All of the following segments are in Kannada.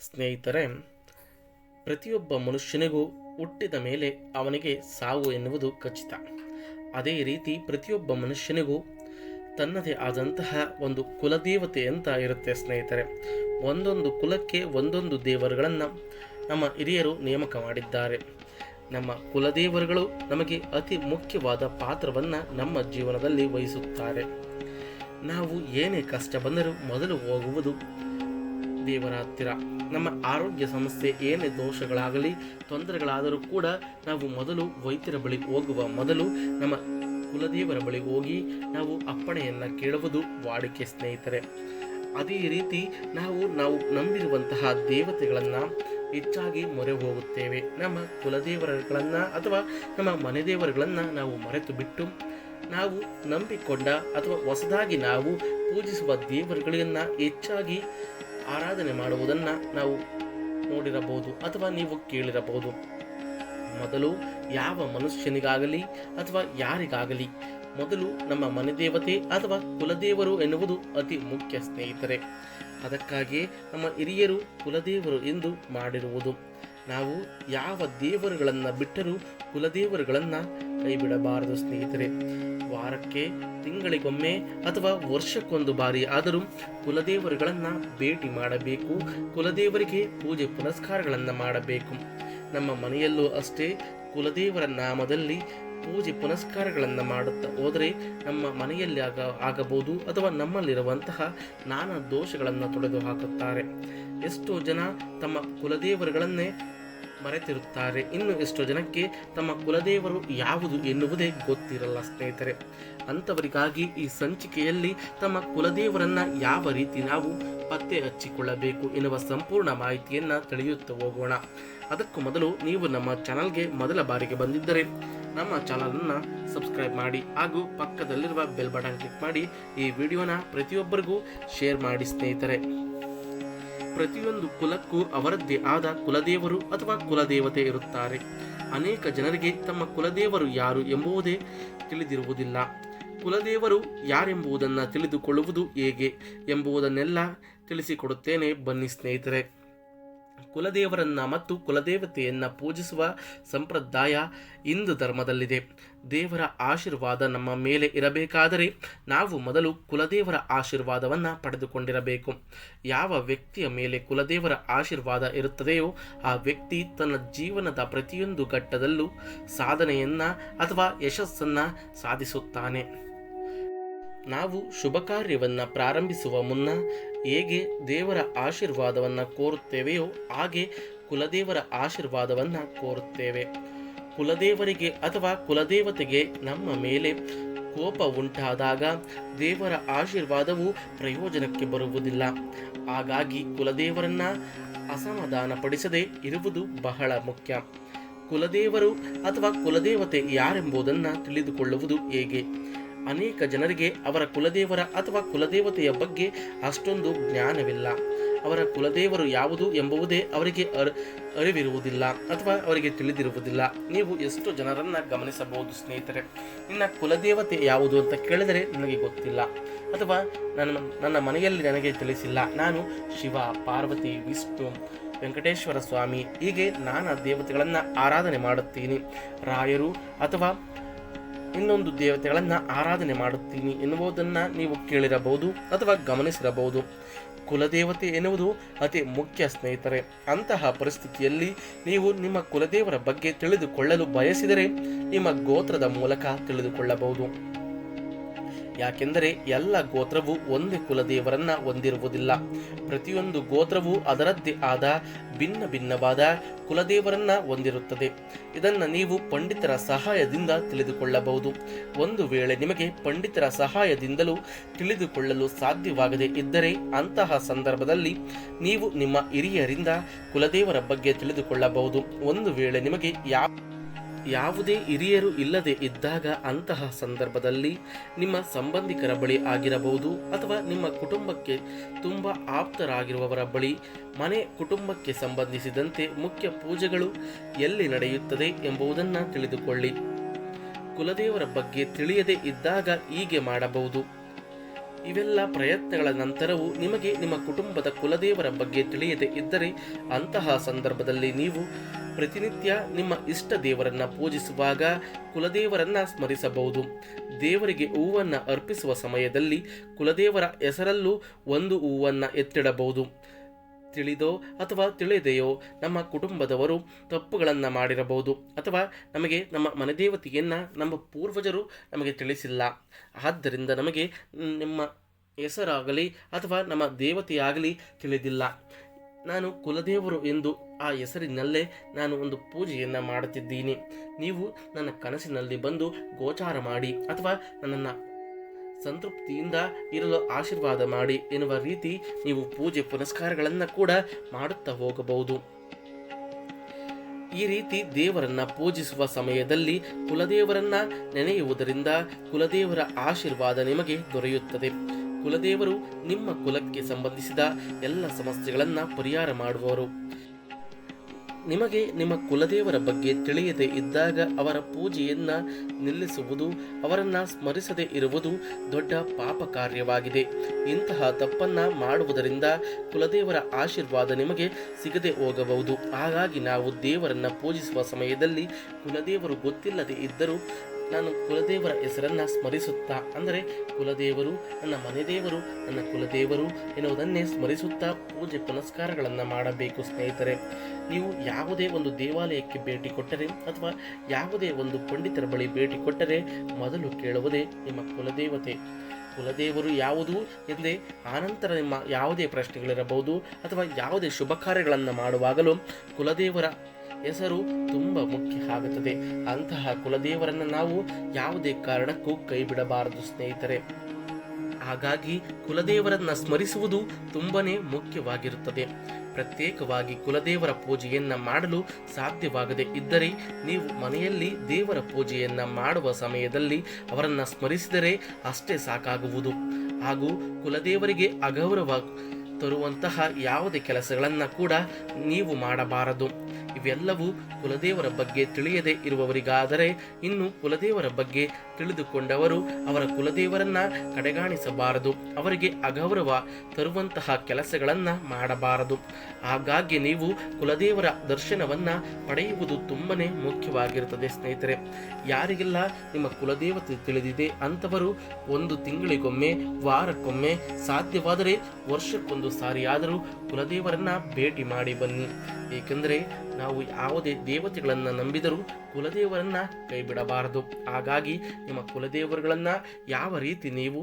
ಸ್ನೇಹಿತರೆ, ಪ್ರತಿಯೊಬ್ಬ ಮನುಷ್ಯನಿಗೂ ಹುಟ್ಟಿದ ಮೇಲೆ ಅವನಿಗೆ ಸಾವು ಎನ್ನುವುದು ಖಚಿತ. ಅದೇ ರೀತಿ ಪ್ರತಿಯೊಬ್ಬ ಮನುಷ್ಯನಿಗೂ ತನ್ನದೇ ಆದಂತಹ ಒಂದು ಕುಲದೇವತೆ ಅಂತ ಇರುತ್ತೆ ಸ್ನೇಹಿತರೆ. ಒಂದೊಂದು ಕುಲಕ್ಕೆ ಒಂದೊಂದು ದೇವರುಗಳನ್ನು ನಮ್ಮ ಹಿರಿಯರು ನೇಮಕ ಮಾಡಿದ್ದಾರೆ. ನಮ್ಮ ಕುಲದೇವರುಗಳು ನಮಗೆ ಅತಿ ಮುಖ್ಯವಾದ ಪಾತ್ರವನ್ನು ನಮ್ಮ ಜೀವನದಲ್ಲಿ ವಹಿಸುತ್ತಾರೆ. ನಾವು ಏನೇ ಕಷ್ಟ ಬಂದರೂ ಮೊದಲು ಹೋಗುವುದು ದೇವರ ಹತ್ತಿರ. ನಮ್ಮ ಆರೋಗ್ಯ ಸಮಸ್ಯೆ ಏನೇ ದೋಷಗಳಾಗಲಿ ತೊಂದರೆಗಳಾದರೂ ಕೂಡ ನಾವು ಮೊದಲು ವೈದ್ಯರ ಬಳಿ ಹೋಗುವ ಮೊದಲು ನಮ್ಮ ಕುಲದೇವರ ಬಳಿ ಹೋಗಿ ನಾವು ಅಪ್ಪಣೆಯನ್ನು ಕೇಳುವುದು ವಾಡಿಕೆ ಸ್ನೇಹಿತರೆ. ಅದೇ ರೀತಿ ನಾವು ನಂಬಿರುವಂತಹ ದೇವತೆಗಳನ್ನು ಹೆಚ್ಚಾಗಿ ಮೊರೆ ಹೋಗುತ್ತೇವೆ. ನಮ್ಮ ಕುಲದೇವರುಗಳನ್ನು ಅಥವಾ ನಮ್ಮ ಮನೆ ದೇವರುಗಳನ್ನು ನಾವು ಮರೆತು ಬಿಟ್ಟು ನಾವು ನಂಬಿಕೊಂಡ ಅಥವಾ ಹೊಸದಾಗಿ ನಾವು ಪೂಜಿಸುವ ದೇವರುಗಳನ್ನು ಹೆಚ್ಚಾಗಿ ಆರಾಧನೆ ಮಾಡುವುದನ್ನು ನಾವು ನೋಡಿರಬಹುದು ಅಥವಾ ನೀವು ಕೇಳಿರಬಹುದು. ಮೊದಲು ಯಾವ ಮನುಷ್ಯನಿಗಾಗಲಿ ಅಥವಾ ಯಾರಿಗಾಗಲಿ ಮೊದಲು ನಮ್ಮ ಮನೆ ದೇವತೆ ಅಥವಾ ಕುಲದೇವರು ಎನ್ನುವುದು ಅತಿ ಮುಖ್ಯ ಸ್ನೇಹಿತರೆ. ಅದಕ್ಕಾಗಿ ನಮ್ಮ ಹಿರಿಯರು ಕುಲದೇವರು ಎಂದು ಮಾಡಿರುವುದು. ನಾವು ಯಾವ ದೇವರುಗಳನ್ನು ಬಿಟ್ಟರೂ ಕುಲದೇವರುಗಳನ್ನು ಕೈ ಬಿಡಬಾರದು ಸ್ನೇಹಿತರೆ. ವಾರಕ್ಕೆ ತಿಂಗಳಿಗೊಮ್ಮೆ ಅಥವಾ ವರ್ಷಕ್ಕೊಂದು ಬಾರಿ ಆದರೂ ಕುಲದೇವರುಗಳನ್ನು ಭೇಟಿ ಮಾಡಬೇಕು. ಕುಲದೇವರಿಗೆ ಪೂಜೆ ಪುನಸ್ಕಾರಗಳನ್ನು ಮಾಡಬೇಕು. ನಮ್ಮ ಮನೆಯಲ್ಲೂ ಅಷ್ಟೇ ಕುಲದೇವರ ನಾಮದಲ್ಲಿ ಪೂಜೆ ಪುನಸ್ಕಾರಗಳನ್ನು ಮಾಡುತ್ತಾ ಹೋದರೆ ನಮ್ಮ ಮನೆಯಲ್ಲಿ ಆಗಬಹುದು ಅಥವಾ ನಮ್ಮಲ್ಲಿರುವಂತಹ ನಾನಾ ದೋಷಗಳನ್ನು ತೊಡೆದು ಹಾಕುತ್ತಾರೆ. ಎಷ್ಟೋ ಜನ ತಮ್ಮ ಕುಲದೇವರುಗಳನ್ನೇ ಮರೆತಿರುತ್ತಾರೆ. ಇನ್ನು ಎಷ್ಟೋ ಜನಕ್ಕೆ ತಮ್ಮ ಕುಲದೇವರು ಯಾವುದು ಎನ್ನುವುದೇ ಗೊತ್ತಿರಲ್ಲ ಸ್ನೇಹಿತರೆ. ಅಂಥವರಿಗಾಗಿ ಈ ಸಂಚಿಕೆಯಲ್ಲಿ ತಮ್ಮ ಕುಲದೇವರನ್ನು ಯಾವ ರೀತಿ ನಾವು ಪತ್ತೆ ಹಚ್ಚಿಕೊಳ್ಳಬೇಕು ಎನ್ನುವ ಸಂಪೂರ್ಣ ಮಾಹಿತಿಯನ್ನು ತಿಳಿಯುತ್ತಾ ಹೋಗೋಣ. ಅದಕ್ಕೂ ಮೊದಲು ನೀವು ನಮ್ಮ ಚಾನಲ್ಗೆ ಮೊದಲ ಬಾರಿಗೆ ಬಂದಿದ್ದರೆ ನಮ್ಮ ಚಾನಲನ್ನು ಸಬ್ಸ್ಕ್ರೈಬ್ ಮಾಡಿ ಹಾಗೂ ಪಕ್ಕದಲ್ಲಿರುವ ಬೆಲ್ ಬಟನ್ ಕ್ಲಿಕ್ ಮಾಡಿ ಈ ವಿಡಿಯೋನ ಪ್ರತಿಯೊಬ್ಬರಿಗೂ ಶೇರ್ ಮಾಡಿ ಸ್ನೇಹಿತರೆ. ಪ್ರತಿಯೊಂದು ಕುಲಕ್ಕೂ ಅವರದ್ದೇ ಆದ ಕುಲದೇವರು ಅಥವಾ ಕುಲದೇವತೆ ಇರುತ್ತಾರೆ. ಅನೇಕ ಜನರಿಗೆ ತಮ್ಮ ಕುಲದೇವರು ಯಾರು ಎಂಬುದೇ ತಿಳಿದಿರುವುದಿಲ್ಲ. ಕುಲದೇವರು ಯಾರೆಂಬುದನ್ನು ತಿಳಿದುಕೊಳ್ಳುವುದು ಹೇಗೆ ಎಂಬುದನ್ನೆಲ್ಲ ತಿಳಿಸಿಕೊಡುತ್ತೇನೆ ಬನ್ನಿ ಸ್ನೇಹಿತರೆ. ಕುಲದೇವರನ್ನ ಮತ್ತು ಕುಲದೇವತೆಯನ್ನ ಪೂಜಿಸುವ ಸಂಪ್ರದಾಯ ಹಿಂದೂ ಧರ್ಮದಲ್ಲಿದೆ. ದೇವರ ಆಶೀರ್ವಾದ ನಮ್ಮ ಮೇಲೆ ಇರಬೇಕಾದರೆ ನಾವು ಮೊದಲು ಕುಲದೇವರ ಆಶೀರ್ವಾದವನ್ನು ಪಡೆದುಕೊಂಡಿರಬೇಕು. ಯಾವ ವ್ಯಕ್ತಿಯ ಮೇಲೆ ಕುಲದೇವರ ಆಶೀರ್ವಾದ ಇರುತ್ತದೆಯೋ ಆ ವ್ಯಕ್ತಿ ತನ್ನ ಜೀವನದ ಪ್ರತಿಯೊಂದು ಘಟ್ಟದಲ್ಲೂ ಸಾಧನೆಯನ್ನ ಅಥವಾ ಯಶಸ್ಸನ್ನು ಸಾಧಿಸುತ್ತಾನೆ. ನಾವು ಶುಭ ಕಾರ್ಯವನ್ನು ಪ್ರಾರಂಭಿಸುವ ಮುನ್ನ ಹೇಗೆ ದೇವರ ಆಶೀರ್ವಾದವನ್ನು ಕೋರುತ್ತೇವೆಯೋ ಹಾಗೆ ಕುಲದೇವರ ಆಶೀರ್ವಾದವನ್ನು ಕೋರುತ್ತೇವೆ. ಕುಲದೇವರಿಗೆ ಅಥವಾ ಕುಲದೇವತೆಗೆ ನಮ್ಮ ಮೇಲೆ ಕೋಪ ಉಂಟಾದಾಗ ದೇವರ ಆಶೀರ್ವಾದವು ಪ್ರಯೋಜನಕ್ಕೆ ಬರುವುದಿಲ್ಲ. ಹಾಗಾಗಿ ಕುಲದೇವರನ್ನು ಅಸಮಾಧಾನಪಡಿಸದೆ ಇರುವುದು ಬಹಳ ಮುಖ್ಯ. ಕುಲದೇವರು ಅಥವಾ ಕುಲದೇವತೆ ಯಾರೆಂಬುದನ್ನು ತಿಳಿದುಕೊಳ್ಳುವುದು ಹೇಗೆ? ಅನೇಕ ಜನರಿಗೆ ಅವರ ಕುಲದೇವರ ಅಥವಾ ಕುಲದೇವತೆಯ ಬಗ್ಗೆ ಅಷ್ಟೊಂದು ಜ್ಞಾನವಿಲ್ಲ. ಅವರ ಕುಲದೇವರು ಯಾವುದು ಎಂಬುದೇ ಅವರಿಗೆ ಅರಿವಿರುವುದಿಲ್ಲ ಅಥವಾ ಅವರಿಗೆ ತಿಳಿದಿರುವುದಿಲ್ಲ. ನೀವು ಎಷ್ಟು ಜನರನ್ನು ಗಮನಿಸಬಹುದು ಸ್ನೇಹಿತರೆ, ನಿನ್ನ ಕುಲದೇವತೆ ಯಾವುದು ಅಂತ ಕೇಳಿದರೆ ನನಗೆ ಗೊತ್ತಿಲ್ಲ ಅಥವಾ ನನ್ನ ಮನೆಯಲ್ಲಿ ನನಗೆ ತಿಳಿಸಿಲ್ಲ. ನಾನು ಶಿವ, ಪಾರ್ವತಿ, ವಿಷ್ಣು, ವೆಂಕಟೇಶ್ವರ ಸ್ವಾಮಿ ಹೀಗೆ ನಾನಾ ದೇವತೆಗಳನ್ನು ಆರಾಧನೆ ಮಾಡುತ್ತೀನಿ, ರಾಯರು ಅಥವಾ ಇನ್ನೊಂದು ದೇವತೆಗಳನ್ನು ಆರಾಧನೆ ಮಾಡುತ್ತೀನಿ ಎನ್ನುವುದನ್ನು ನೀವು ಕೇಳಿರಬಹುದು ಅಥವಾ ಗಮನಿಸಿರಬಹುದು. ಕುಲದೇವತೆ ಎನ್ನುವುದು ಅತಿ ಮುಖ್ಯ ಸ್ನೇಹಿತರೆ. ಅಂತಹ ಪರಿಸ್ಥಿತಿಯಲ್ಲಿ ನೀವು ನಿಮ್ಮ ಕುಲದೇವರ ಬಗ್ಗೆ ತಿಳಿದುಕೊಳ್ಳಲು ಬಯಸಿದರೆ ನಿಮ್ಮ ಗೋತ್ರದ ಮೂಲಕ ತಿಳಿದುಕೊಳ್ಳಬಹುದು. ಯಾಕೆಂದರೆ ಎಲ್ಲ ಗೋತ್ರವು ಒಂದೇ ಕುಲದೇವರನ್ನ ಹೊಂದಿರುವುದಿಲ್ಲ. ಪ್ರತಿಯೊಂದು ಗೋತ್ರವು ಅದರದ್ದೇ ಆದ ಭಿನ್ನ ಭಿನ್ನವಾದ ಕುಲದೇವರನ್ನ ಹೊಂದಿರುತ್ತದೆ. ಇದನ್ನು ನೀವು ಪಂಡಿತರ ಸಹಾಯದಿಂದ ತಿಳಿದುಕೊಳ್ಳಬಹುದು. ಒಂದು ವೇಳೆ ನಿಮಗೆ ಪಂಡಿತರ ಸಹಾಯದಿಂದಲೂ ತಿಳಿದುಕೊಳ್ಳಲು ಸಾಧ್ಯವಾಗದೇ ಇದ್ದರೆ ಅಂತಹ ಸಂದರ್ಭದಲ್ಲಿ ನೀವು ನಿಮ್ಮ ಹಿರಿಯರಿಂದ ಕುಲದೇವರ ಬಗ್ಗೆ ತಿಳಿದುಕೊಳ್ಳಬಹುದು. ಒಂದು ವೇಳೆ ನಿಮಗೆ ಯಾವುದೇ ಹಿರಿಯರು ಇಲ್ಲದೆ ಇದ್ದಾಗ ಅಂತಹ ಸಂದರ್ಭದಲ್ಲಿ ನಿಮ್ಮ ಸಂಬಂಧಿಕರ ಬಳಿ ಆಗಿರಬಹುದು ಅಥವಾ ನಿಮ್ಮ ಕುಟುಂಬಕ್ಕೆ ತುಂಬ ಆಪ್ತರಾಗಿರುವವರ ಬಳಿ ಮನೆ ಕುಟುಂಬಕ್ಕೆ ಸಂಬಂಧಿಸಿದಂತೆ ಮುಖ್ಯ ಪೂಜೆಗಳು ಎಲ್ಲಿ ನಡೆಯುತ್ತದೆ ಎಂಬುದನ್ನು ತಿಳಿದುಕೊಳ್ಳಿ. ಕುಲದೇವರ ಬಗ್ಗೆ ತಿಳಿಯದೇ ಇದ್ದಾಗ ಹೀಗೆ ಮಾಡಬಹುದು. ಇವೆಲ್ಲ ಪ್ರಯತ್ನಗಳ ನಂತರವೂ ನಿಮಗೆ ನಿಮ್ಮ ಕುಟುಂಬದ ಕುಲದೇವರ ಬಗ್ಗೆ ತಿಳಿಯದೆ ಇದ್ದರೆ ಅಂತಹ ಸಂದರ್ಭದಲ್ಲಿ ನೀವು ಪ್ರತಿನಿತ್ಯ ನಿಮ್ಮ ಇಷ್ಟ ದೇವರನ್ನ ಪೂಜಿಸುವಾಗ ಕುಲದೇವರನ್ನ ಸ್ಮರಿಸಬಹುದು. ದೇವರಿಗೆ ಹೂವನ್ನು ಅರ್ಪಿಸುವ ಸಮಯದಲ್ಲಿ ಕುಲದೇವರ ಹೆಸರಲ್ಲೂ ಒಂದು ಹೂವನ್ನು ಎತ್ತಿಡಬಹುದು. ತಿಳಿದೋ ಅಥವಾ ತಿಳಿಯದೆಯೋ ನಮ್ಮ ಕುಟುಂಬದವರು ತಪ್ಪುಗಳನ್ನು ಮಾಡಿರಬಹುದು, ಅಥವಾ ನಮಗೆ ನಮ್ಮ ಮನೆದೇವತೆಯನ್ನು ನಮ್ಮ ಪೂರ್ವಜರು ನಮಗೆ ತಿಳಿಸಿಲ್ಲ. ಆದ್ದರಿಂದ ನಮಗೆ ನಿಮ್ಮ ಹೆಸರಾಗಲಿ ಅಥವಾ ನಮ್ಮ ದೇವತೆಯಾಗಲಿ ತಿಳಿದಿಲ್ಲ. ನಾನು ಕುಲದೇವರು ಎಂದು ಆ ಹೆಸರಿನಲ್ಲೇ ನಾನು ಒಂದು ಪೂಜೆಯನ್ನು ಮಾಡುತ್ತಿದ್ದೀನಿ. ನೀವು ನನ್ನ ಕನಸಿನಲ್ಲಿ ಬಂದು ಗೋಚಾರ ಮಾಡಿ ಅಥವಾ ನನ್ನನ್ನು ಸಂತೃಪ್ತಿಯಿಂದ ಇರಲು ಆಶೀರ್ವಾದ ಮಾಡಿ ಎನ್ನುವ ರೀತಿ ನೀವು ಪೂಜೆ ಪುನಸ್ಕಾರಗಳನ್ನು ಕೂಡ ಮಾಡುತ್ತಾ ಹೋಗಬಹುದು. ಈ ರೀತಿ ದೇವರನ್ನ ಪೂಜಿಸುವ ಸಮಯದಲ್ಲಿ ಕುಲದೇವರನ್ನ ನೆನೆಯುವುದರಿಂದ ಕುಲದೇವರ ಆಶೀರ್ವಾದ ನಿಮಗೆ ದೊರೆಯುತ್ತದೆ. ಕುಲದೇವರು ನಿಮ್ಮ ಕುಲಕ್ಕೆ ಸಂಬಂಧಿಸಿದ ಎಲ್ಲ ಸಮಸ್ಯೆಗಳನ್ನು ಪರಿಹಾರ ಮಾಡುವವರು. ನಿಮಗೆ ನಿಮ್ಮ ಕುಲದೇವರ ಬಗ್ಗೆ ತಿಳಿಯದೆ ಇದ್ದಾಗ ಅವರ ಪೂಜೆಯನ್ನು ನಿಲ್ಲಿಸುವುದು, ಅವರನ್ನು ಸ್ಮರಿಸದೇ ಇರುವುದು ದೊಡ್ಡ ಪಾಪ ಕಾರ್ಯವಾಗಿದೆ. ಇಂತಹ ತಪ್ಪನ್ನು ಮಾಡುವುದರಿಂದ ಕುಲದೇವರ ಆಶೀರ್ವಾದ ನಿಮಗೆ ಸಿಗದೆ ಹೋಗಬಹುದು. ಹಾಗಾಗಿ ನಾವು ದೇವರನ್ನು ಪೂಜಿಸುವ ಸಮಯದಲ್ಲಿ ಕುಲದೇವರು ಗೊತ್ತಿಲ್ಲದೆ ಇದ್ದರೂ ನಾನು ಕುಲದೇವರ ಹೆಸರನ್ನು ಸ್ಮರಿಸುತ್ತಾ, ಅಂದರೆ ಕುಲದೇವರು ನನ್ನ ಮನೆದೇವರು, ನನ್ನ ಕುಲದೇವರು ಎನ್ನುವುದನ್ನೇ ಸ್ಮರಿಸುತ್ತಾ ಪೂಜೆ ಪುನಸ್ಕಾರಗಳನ್ನು ಮಾಡಬೇಕು. ಸ್ನೇಹಿತರೆ, ನೀವು ಯಾವುದೇ ಒಂದು ದೇವಾಲಯಕ್ಕೆ ಭೇಟಿ ಕೊಟ್ಟರೆ ಅಥವಾ ಯಾವುದೇ ಒಂದು ಪಂಡಿತರ ಬಳಿ ಭೇಟಿ ಕೊಟ್ಟರೆ ಮೊದಲು ಕೇಳುವುದೇ ನಿಮ್ಮ ಕುಲದೇವತೆ, ಕುಲದೇವರು ಯಾವುದು ಎಂದೇ. ಆನಂತರ ನಿಮ್ಮ ಯಾವುದೇ ಪ್ರಶ್ನೆಗಳಿರಬಹುದು ಅಥವಾ ಯಾವುದೇ ಶುಭ ಕಾರ್ಯಗಳನ್ನು ಮಾಡುವಾಗಲೂ ಕುಲದೇವರ ಹೆಸರು ತುಂಬ ಮುಖ್ಯ ಆಗುತ್ತದೆ. ಅಂತಹ ಕುಲದೇವರನ್ನು ನಾವು ಯಾವುದೇ ಕಾರಣಕ್ಕೂ ಕೈ ಬಿಡಬಾರದು ಸ್ನೇಹಿತರೆ. ಹಾಗಾಗಿ ಕುಲದೇವರನ್ನ ಸ್ಮರಿಸುವುದು ತುಂಬನೇ ಮುಖ್ಯವಾಗಿರುತ್ತದೆ. ಪ್ರತ್ಯೇಕವಾಗಿ ಕುಲದೇವರ ಪೂಜೆಯನ್ನ ಮಾಡಲು ಸಾಧ್ಯವಾಗದೆ ಇದ್ದರೆ ನೀವು ಮನೆಯಲ್ಲಿ ದೇವರ ಪೂಜೆಯನ್ನ ಮಾಡುವ ಸಮಯದಲ್ಲಿ ಅವರನ್ನ ಸ್ಮರಿಸಿದರೆ ಅಷ್ಟೇ ಸಾಕಾಗುವುದು. ಹಾಗೂ ಕುಲದೇವರಿಗೆ ಅಗೌರವ ತರುವಂತಹ ಯಾವುದೇ ಕೆಲಸಗಳನ್ನು ಕೂಡ ನೀವು ಮಾಡಬಾರದು. ಇವೆಲ್ಲವೂ ಕುಲದೇವರ ಬಗ್ಗೆ ತಿಳಿಯದೇ ಇರುವವರಿಗಾದರೆ, ಇನ್ನು ಕುಲದೇವರ ಬಗ್ಗೆ ತಿಳಿದುಕೊಂಡವರು ಅವರ ಕುಲದೇವರನ್ನ ಕಡೆಗಾಣಿಸಬಾರದು, ಅವರಿಗೆ ಅಗೌರವ ತರುವಂತಹ ಕೆಲಸಗಳನ್ನು ಮಾಡಬಾರದು. ಹಾಗಾಗಿ ನೀವು ಕುಲದೇವರ ದರ್ಶನವನ್ನು ಪಡೆಯುವುದು ತುಂಬನೇ ಮುಖ್ಯವಾಗಿರುತ್ತದೆ ಸ್ನೇಹಿತರೆ. ಯಾರಿಗೆಲ್ಲ ನಿಮ್ಮ ಕುಲದೇವತೆ ತಿಳಿದಿದೆ ಅಂಥವರು ಒಂದು ತಿಂಗಳಿಗೊಮ್ಮೆ, ವಾರಕ್ಕೊಮ್ಮೆ, ಸಾಧ್ಯವಾದರೆ ವರ್ಷಕ್ಕೊಂದು ಸಾರಿಯಾದರೂ ಕುಲದೇವರನ್ನ ಭೇಟಿ ಮಾಡಿ ಬನ್ನಿ. ಏಕೆಂದರೆ ನಾವು ಯಾವುದೇ ದೇವತೆಗಳನ್ನು ನಂಬಿದರೂ ಕುಲದೇವರನ್ನ ಕೈ ಬಿಡಬಾರದು. ಹಾಗಾಗಿ ನಿಮ್ಮ ಕುಲದೇವರುಗಳನ್ನು ಯಾವ ರೀತಿ ನೀವು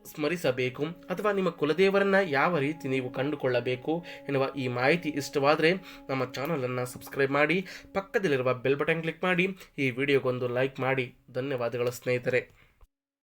ಸ್ಮರಿಸಬೇಕು ಅಥವಾ ನಿಮ್ಮ ಕುಲದೇವರನ್ನ ಯಾವ ರೀತಿ ನೀವು ಕಂಡುಕೊಳ್ಳಬೇಕು ಎನ್ನುವ ಈ ಮಾಹಿತಿ ಇಷ್ಟವಾದರೆ ನಮ್ಮ ಚಾನಲನ್ನು ಸಬ್ಸ್ಕ್ರೈಬ್ ಮಾಡಿ, ಪಕ್ಕದಲ್ಲಿರುವ ಬೆಲ್ ಬಟನ್ ಕ್ಲಿಕ್ ಮಾಡಿ, ಈ ವಿಡಿಯೋಗೊಂದು ಲೈಕ್ ಮಾಡಿ. ಧನ್ಯವಾದಗಳು ಸ್ನೇಹಿತರೆ.